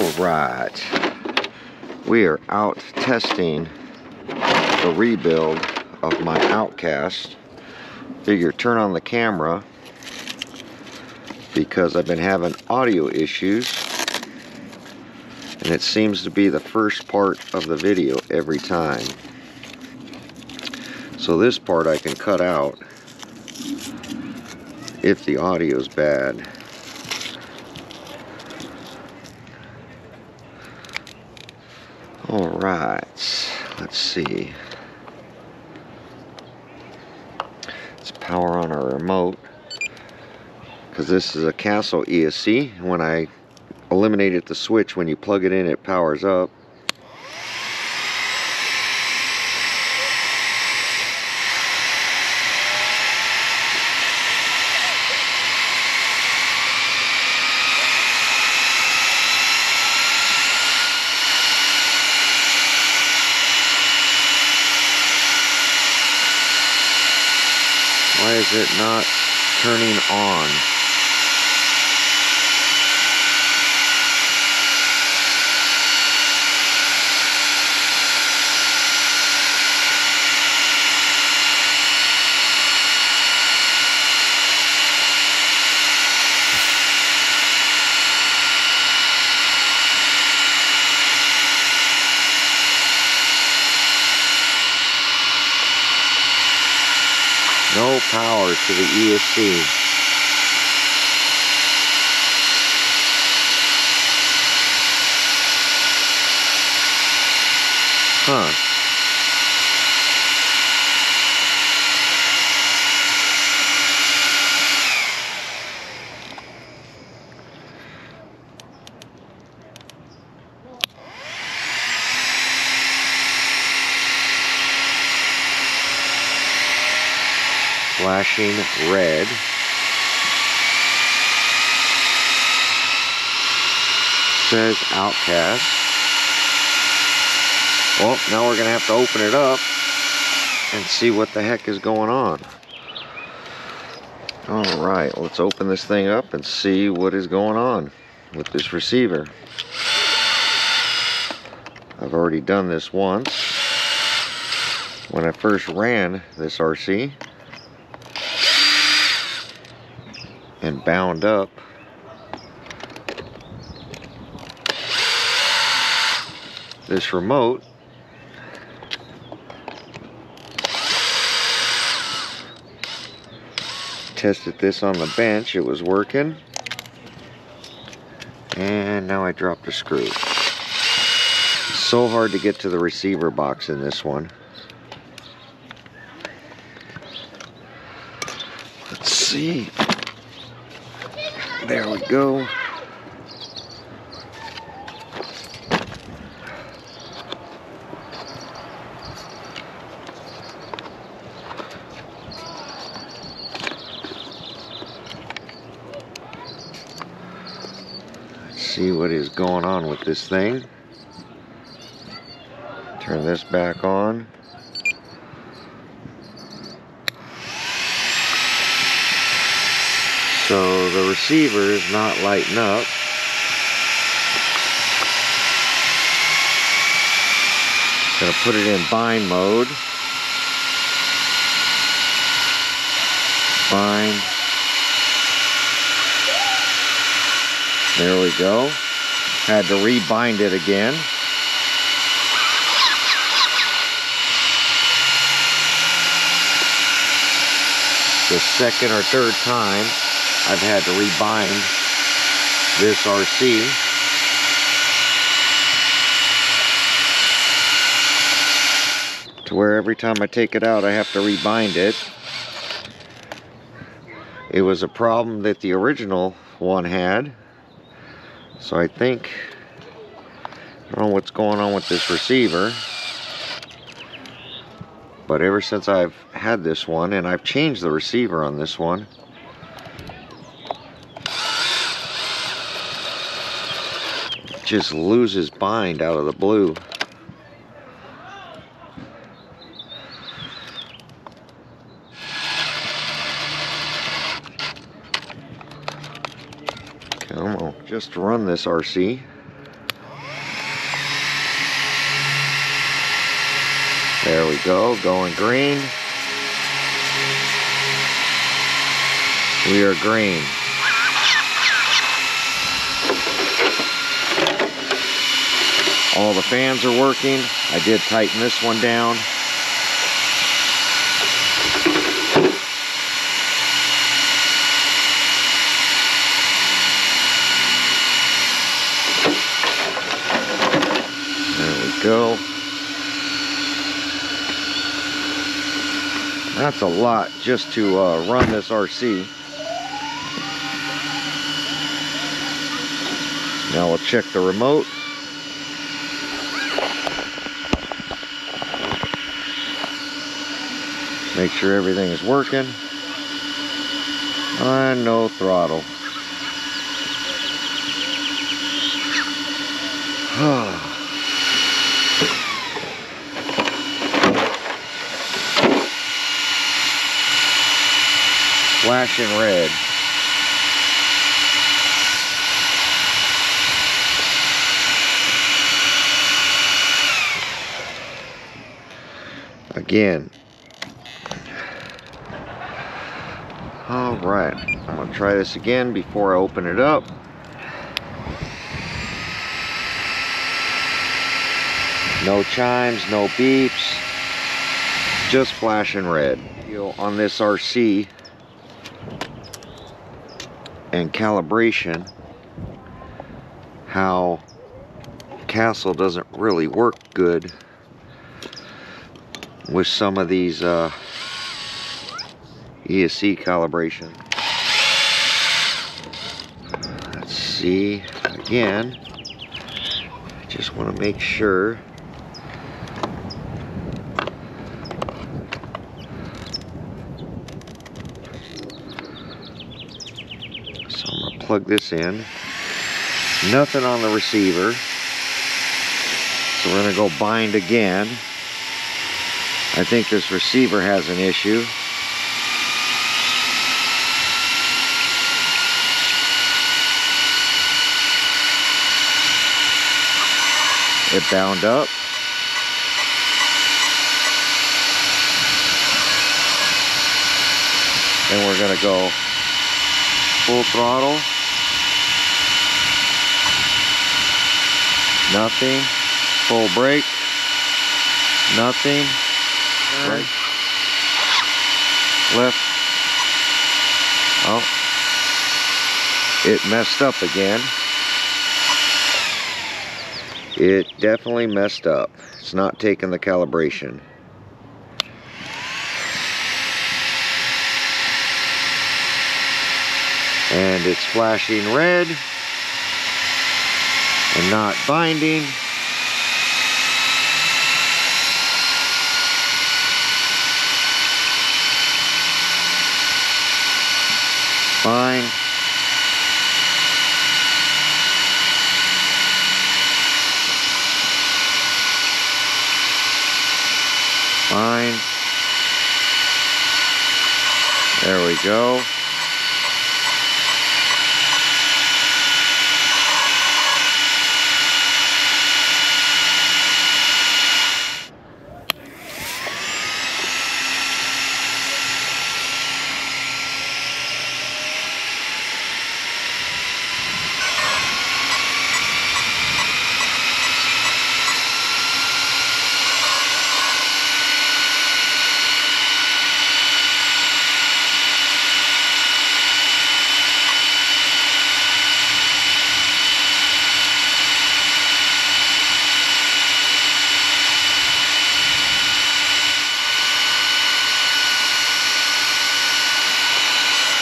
Alright, we are out testing the rebuild of my OUTCAST. Figure turn on the camera because I've been having audio issues, and it seems to be the first part of the video every time. So this part I can cut out if the audio is bad. Alright, let's see. Let's power on our remote, because this is a Castle ESC. When I eliminated the switch, when you plug it in, it powers up. Why is it not turning on? No power to the ESC. Huh. Flashing red. Says OUTCAST. Well, now we're gonna have to open it up and see what the heck is going on. Alright, let's open this thing up and see what is going on with this receiver. I've already done this once when I first ran this RC and bound up this remote. Tested this on the bench, it was working, and now I dropped a screw. So hard to get to the receiver box in this one. Let's see. There we go. Let's see what is going on with this thing. Turn this back on. So the receiver is not lighting up. Gonna put it in bind mode. Bind. There we go. Had to rebind it again. The second or third time I've had to rebind this RC. To where every time I take it out I have to rebind it. It was a problem that the original one had. So I don't know what's going on with this receiver. But ever since I've had this one, and I've changed the receiver on this one, it just loses bind out of the blue. Come on, just run this RC. There we go, going green. We are green. All the fans are working. I did tighten this one down. There we go. That's a lot just to run this RC. Now we'll check the remote. Make sure everything is working. And no throttle. Flashing red. Again. Alright, I'm going to try this again before I open it up. No chimes, no beeps, just flashing red. On this RC and calibration, how Castle doesn't really work good with some of these ESC calibration. Let's see again. I just want to make sure. So I'm going to plug this in. Nothing on the receiver. So we're going to go bind again. I think this receiver has an issue. It bound up. And we're going to go full throttle. Nothing. Full brake. Nothing. Right. Left. Oh. It messed up again. It definitely messed up. It's not taking the calibration. And it's flashing red and not binding. Fine. Fine. There we go.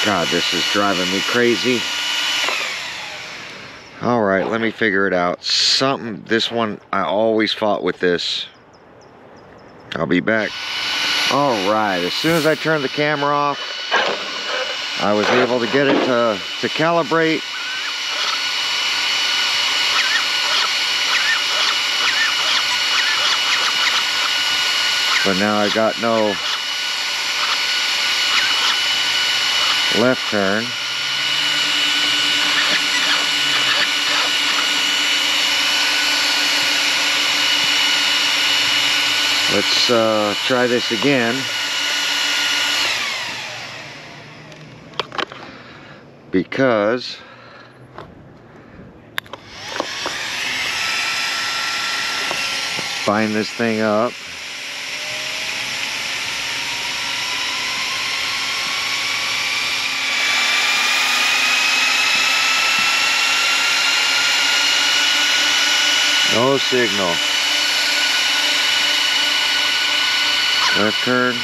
God, this is driving me crazy. Alright, let me figure it out. This one, I always fought with this. I'll be back. Alright, as soon as I turned the camera off, I was able to get it to calibrate. But now I got no left turn. Let's try this again. Because find this thing up. No signal. Left turn.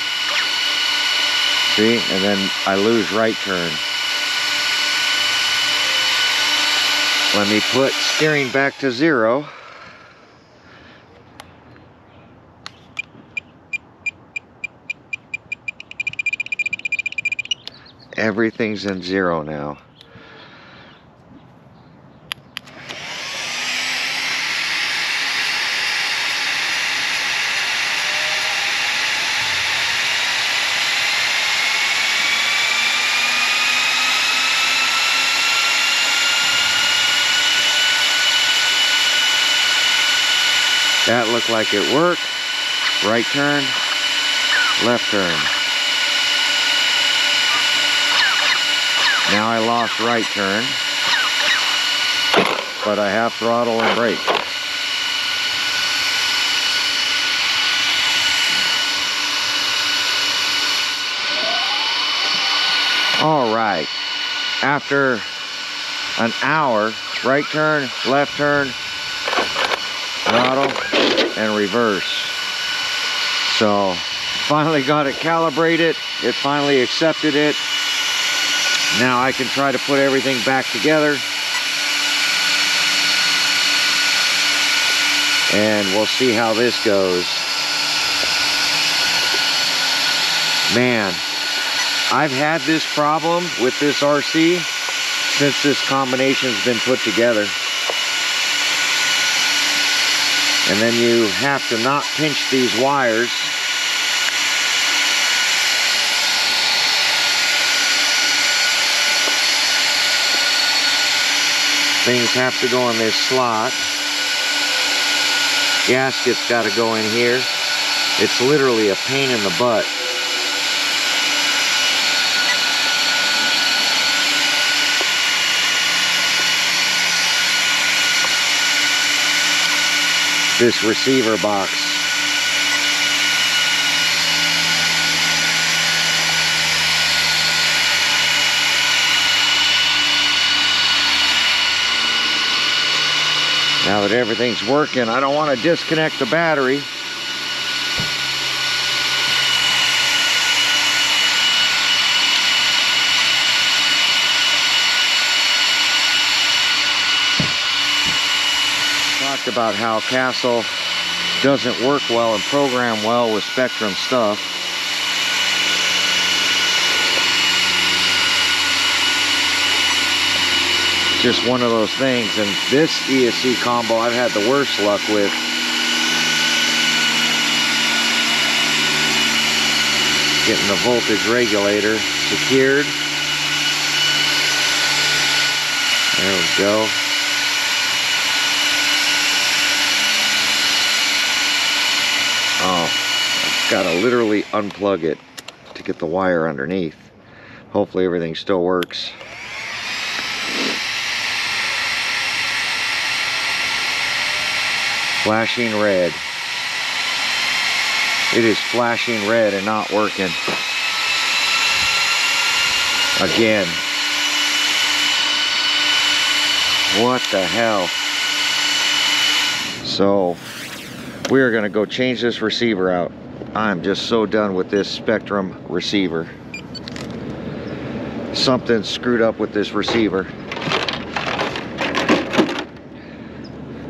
See, and then I lose right turn. Let me put steering back to 0. Everything's in 0 now. That looked like it worked. Right turn, left turn. Now I lost right turn, but I have throttle and brake. All right, after an hour, right turn, left turn, throttle, and reverse. So finally got it calibrated. It finally accepted it. Now I can try to put everything back together. And we'll see how this goes. Man, I've had this problem with this RC since this combination's been put together. And then you have to not pinch these wires. Things have to go in this slot. Gasket's got to go in here. It's literally a pain in the butt. This receiver box. Now that everything's working, I don't want to disconnect the battery. Talked about how Castle doesn't work well and program well with Spectrum stuff. Just one of those things, and this ESC combo I've had the worst luck with. Getting the voltage regulator secured. There we go. Oh, I've got to literally unplug it to get the wire underneath. Hopefully everything still works. Flashing red. It is flashing red and not working. Again. What the hell? So, we are going to go change this receiver out. I'm just so done with this Spectrum receiver. Something screwed up with this receiver.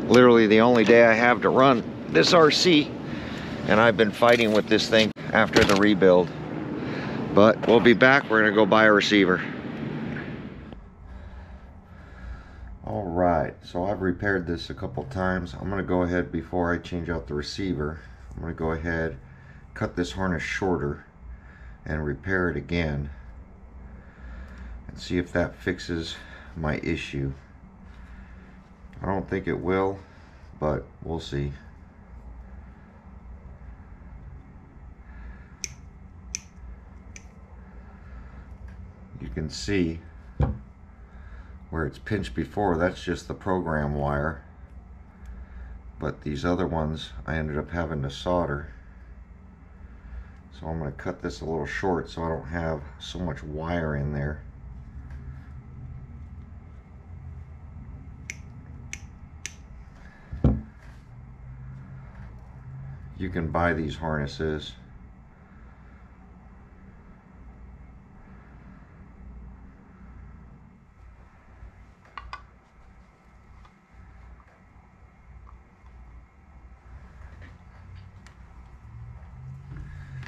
Literally the only day I have to run this RC, and I've been fighting with this thing after the rebuild. But we'll be back. We're gonna go buy a receiver. All right, so I've repaired this a couple times. I'm gonna go ahead, before I change out the receiver, I'm gonna go ahead, cut this harness shorter and repair it again and see if that fixes my issue. I don't think it will, but we'll see. can see where it's pinched before, that's just the program wire. But these other ones I ended up having to solder. So I'm going to cut this a little short so I don't have so much wire in there. You can buy these harnesses.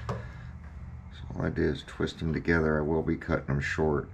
So all I did is twist them together. I will be cutting them short.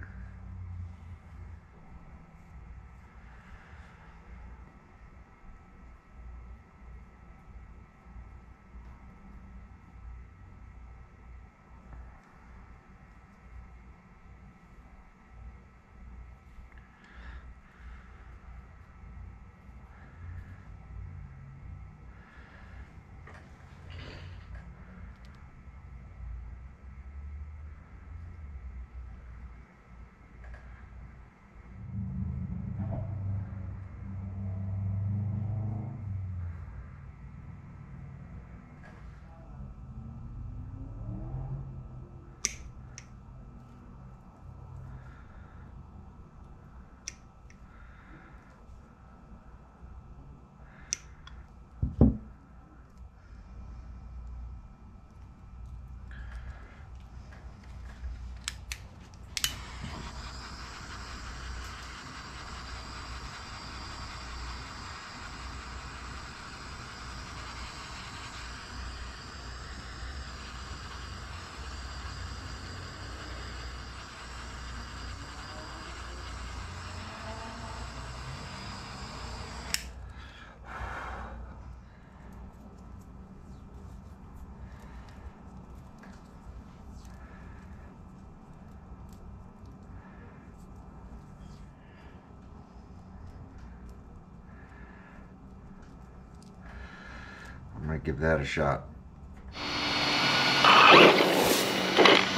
I'm going to give that a shot.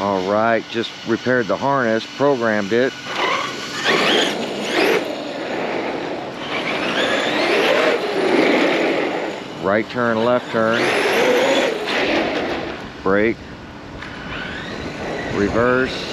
Alright, just repaired the harness, programmed it. Right turn, left turn. Brake. Reverse.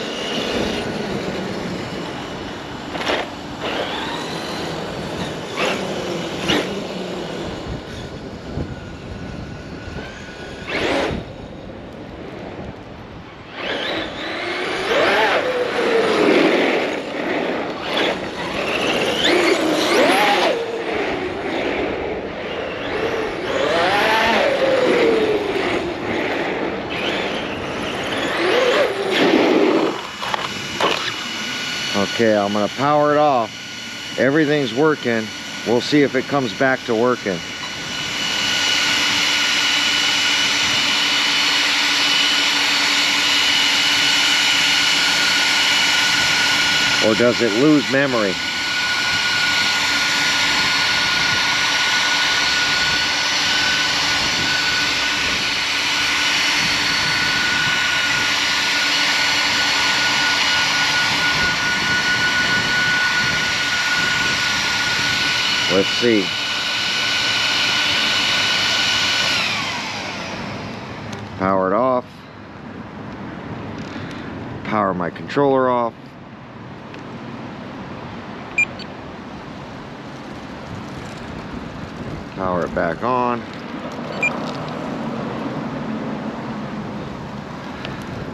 Okay, I'm going to power it off. Everything's working. We'll see if it comes back to working. Or does it lose memory? Let's see. Power it off. Power my controller off. Power it back on.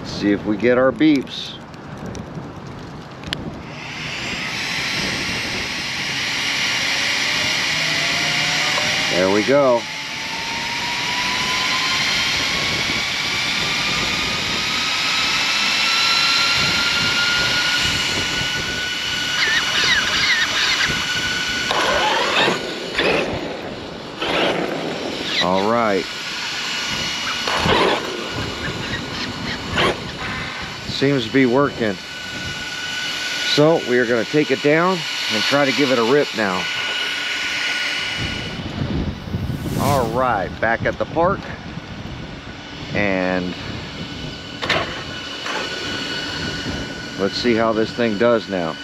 See if we get our beeps. There we go. All right. Seems to be working. So we are going to take it down and try to give it a rip now. All right, back at the park, and Let's see how this thing does now.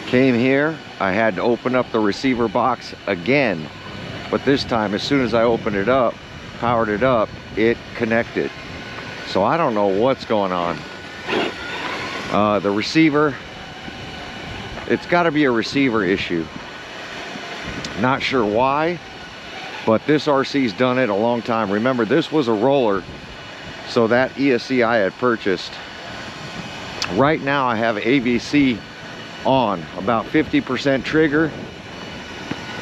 Came here, I had to open up the receiver box again, but this time as soon as I opened it up, powered it up, it connected. So I don't know what's going on. The receiver, it's got to be a receiver issue. Not sure why, but this RC's done it a long time. Remember, this was a roller, so that ESC I had purchased. Right now I have AVC on, about 50% trigger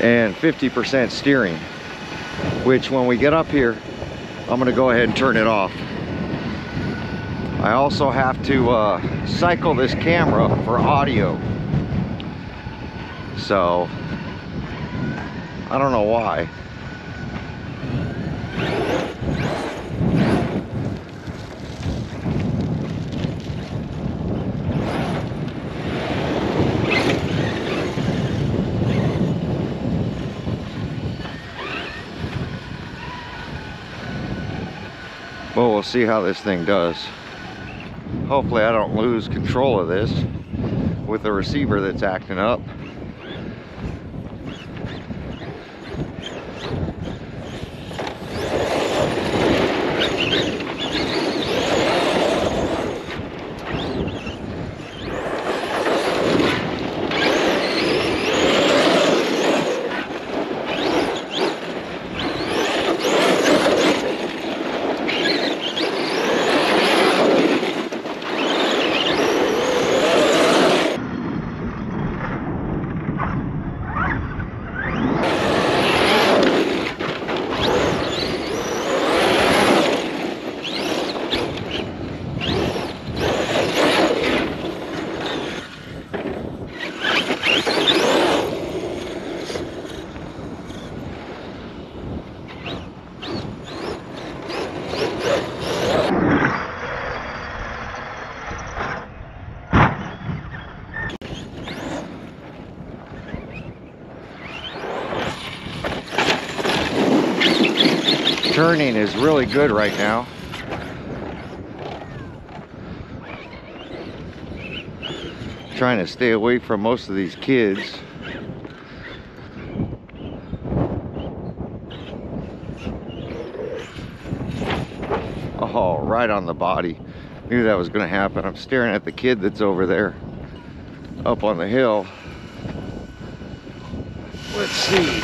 and 50% steering, which when we get up here, I'm gonna go ahead and turn it off. I also have to cycle this camera for audio, so I don't know why. Well, we'll see how this thing does. Hopefully I don't lose control of this with the receiver that's acting up. Turning is really good right now. Trying to stay away from most of these kids. Oh, right on the body. Knew that was going to happen. I'm staring at the kid that's over there up on the hill. Let's see.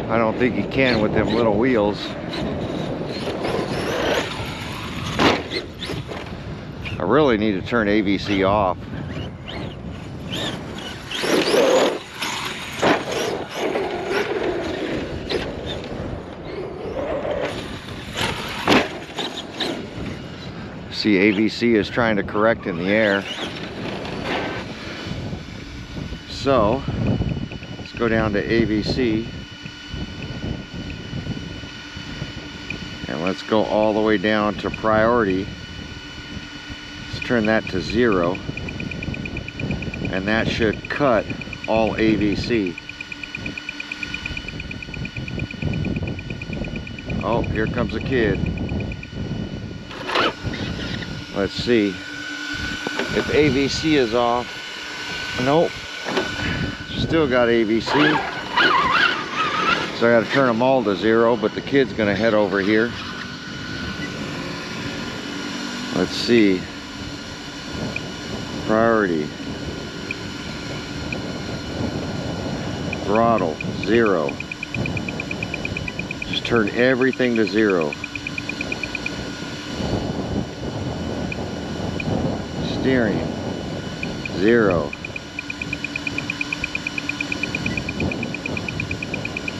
I don't think he can with them little wheels. I really need to turn AVC off. See, AVC is trying to correct in the air. So, let's go down to AVC. And let's go all the way down to priority. Let's turn that to 0. And that should cut all AVC. Oh, here comes a kid. Let's see. If AVC is off. Nope. Still got AVC. So I got to turn them all to 0, but the kid's going to head over here. Let's see. Priority. Throttle, 0. Just turn everything to 0. Steering, 0.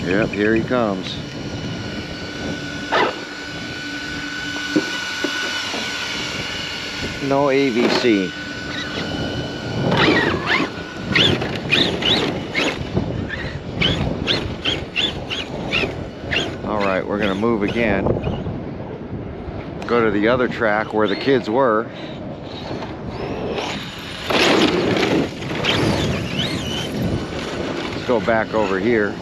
Yep, here he comes. No AVC. All right, we're gonna move again. Go to the other track where the kids were. Let's go back over here.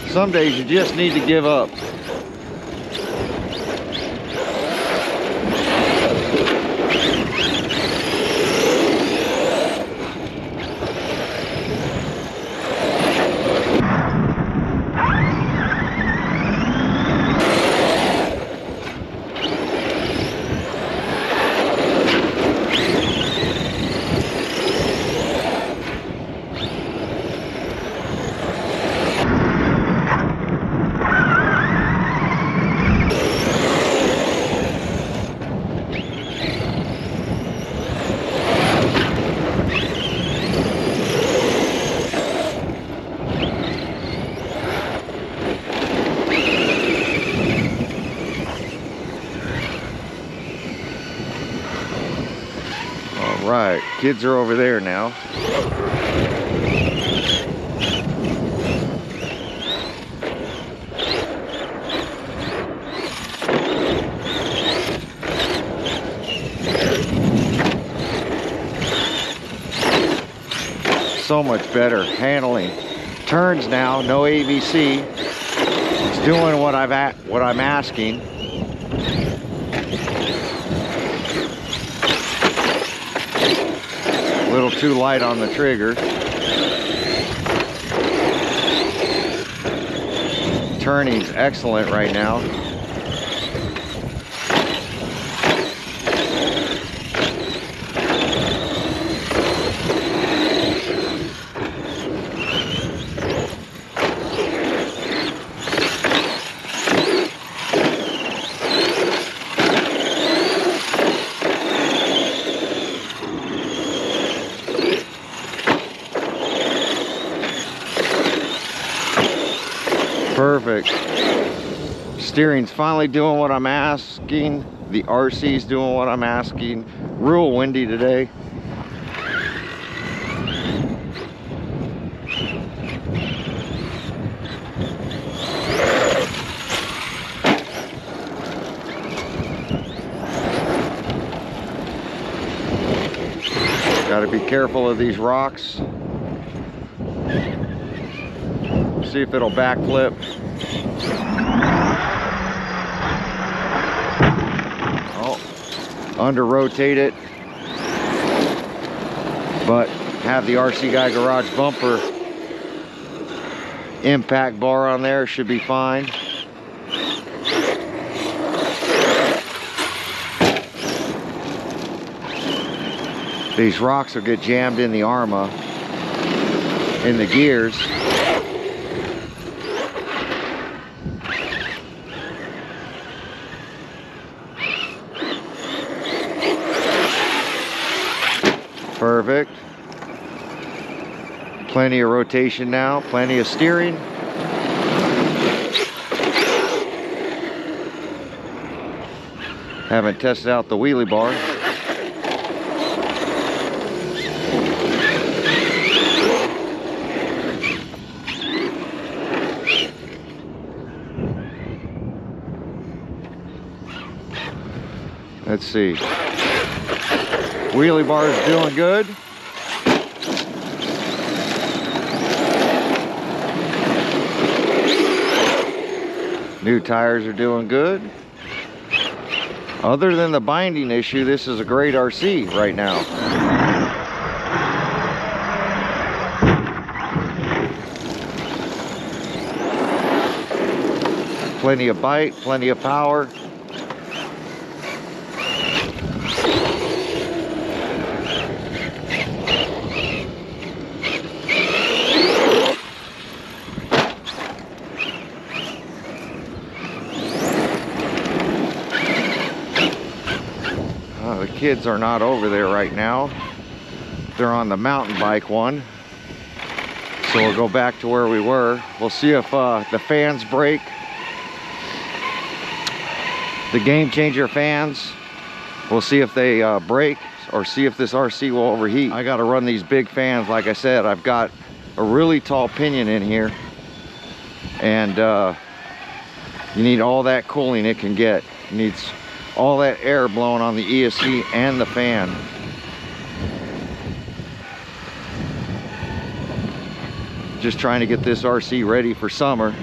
Some days you just need to give up. Right, kids are over there now. So much better handling. Turns now, no AVC. It's doing what I'm asking. A little too light on the trigger. Turning's excellent right now. Perfect. Steering's finally doing what I'm asking. The RC's doing what I'm asking. Real windy today. Gotta be careful of these rocks. See if it'll backflip. Oh, under rotate it, but have the RC Guy Garage bumper impact bar on there, should be fine. These rocks will get jammed in the ARRMA, in the gears. Perfect. Plenty of rotation now, plenty of steering. Haven't tested out the wheelie bar. Let's see. Wheelie bar is doing good. New tires are doing good. Other than the binding issue, this is a great RC right now. Plenty of bite, plenty of power. The kids are not over there right now. They're on the mountain bike one. So we'll go back to where we were. We'll see if the fans break. The Game Changer fans. We'll see if they break or see if this RC will overheat. I got to run these big fans. Like I said, I've got a really tall pinion in here. And you need all that cooling it can get. It needs all that air blowing on the ESC and the fan. just trying to get this RC ready for summer.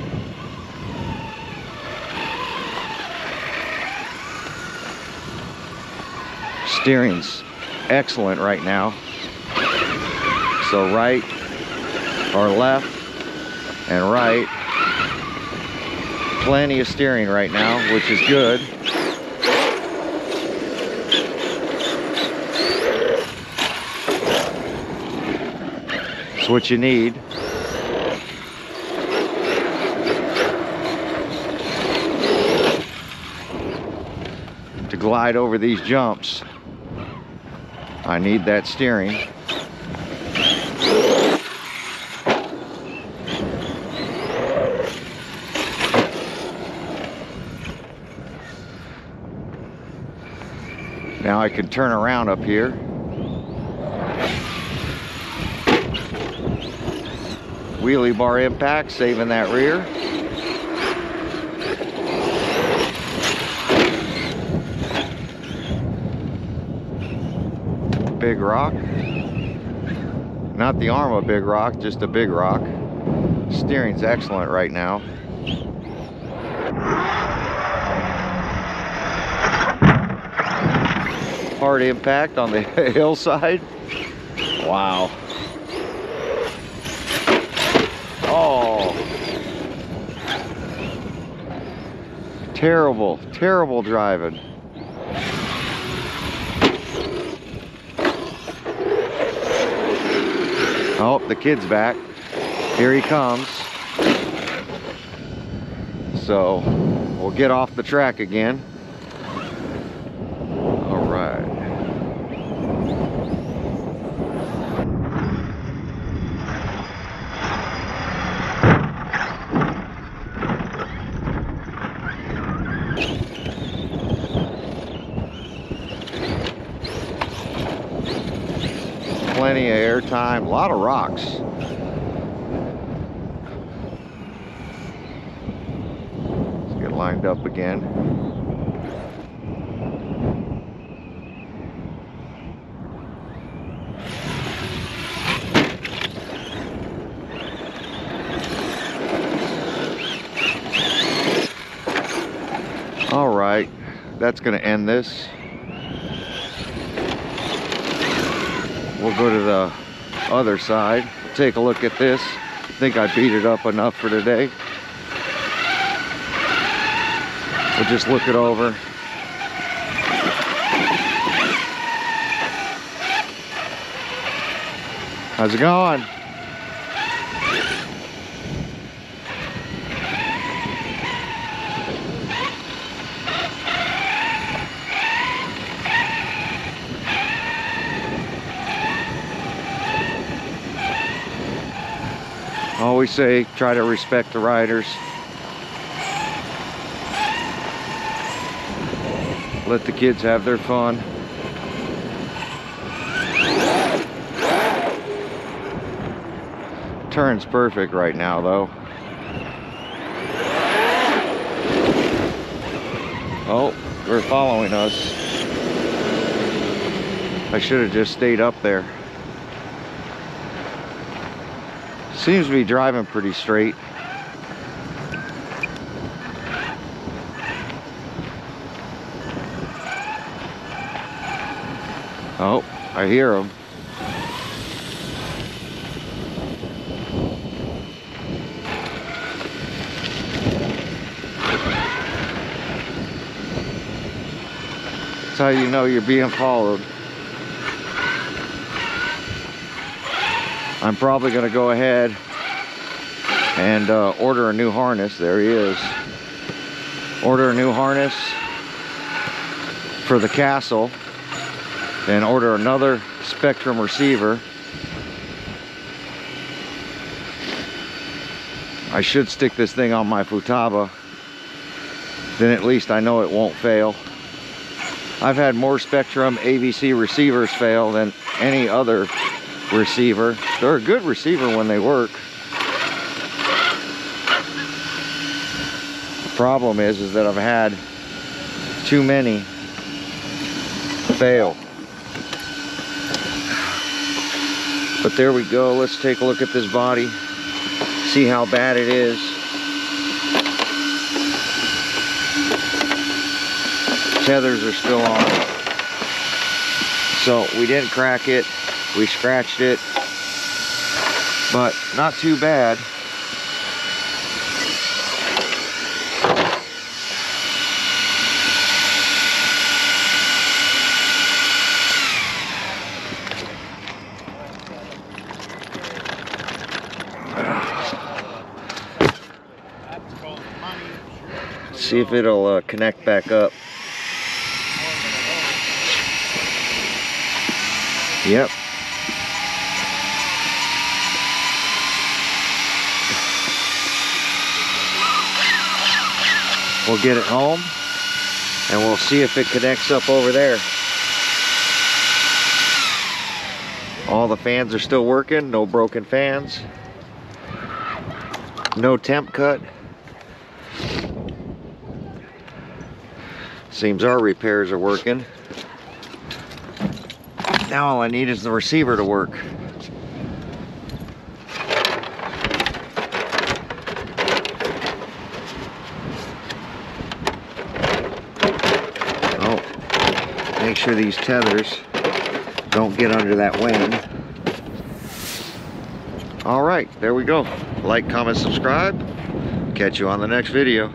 Steering's excellent right now. So right or left and right. Plenty of steering right now, which is good. It's what you need. To glide over these jumps, I need that steering. Now I can turn around up here. Wheelie bar impact, saving that rear. Big rock. Not the ARRMA big rock, just a big rock. Steering's excellent right now. Hard impact on the hillside. Wow. Oh. Terrible, terrible driving. Oh, the kid's back. Here he comes. So we'll get off the track again. All right. Plenty of air time, a lot of rocks. Let's get lined up again. All right, that's going to end this. We'll go to the other side, take a look at this. I think I beat it up enough for today. We'll just look it over. How's it going? Always say, try to respect the riders. Let the kids have their fun. Turn's perfect right now, though. Oh, they're following us. I should have just stayed up there. Seems to be driving pretty straight. Oh, I hear him. That's how you know you're being followed. I'm probably going to go ahead and order a new harness. There he is. Order a new harness for the Castle. Then order another Spectrum receiver. I should stick this thing on my Futaba. Then at least I know it won't fail. I've had more Spectrum AVC receivers fail than any other receiver. They're a good receiver when they work. The problem is that I've had too many fail. But there we go. Let's take a look at this body. See how bad it is. Tethers are still on. So we didn't crack it. We scratched it. But not too bad. See if it'll connect back up. Yep. We'll get it home and we'll see if it connects up over there. All the fans are still working, no broken fans, no temp cut. Seems our repairs are working. Now all I need is the receiver to work. Oh, make sure these tethers don't get under that wing. All right, there we go. Like, comment, subscribe. Catch you on the next video.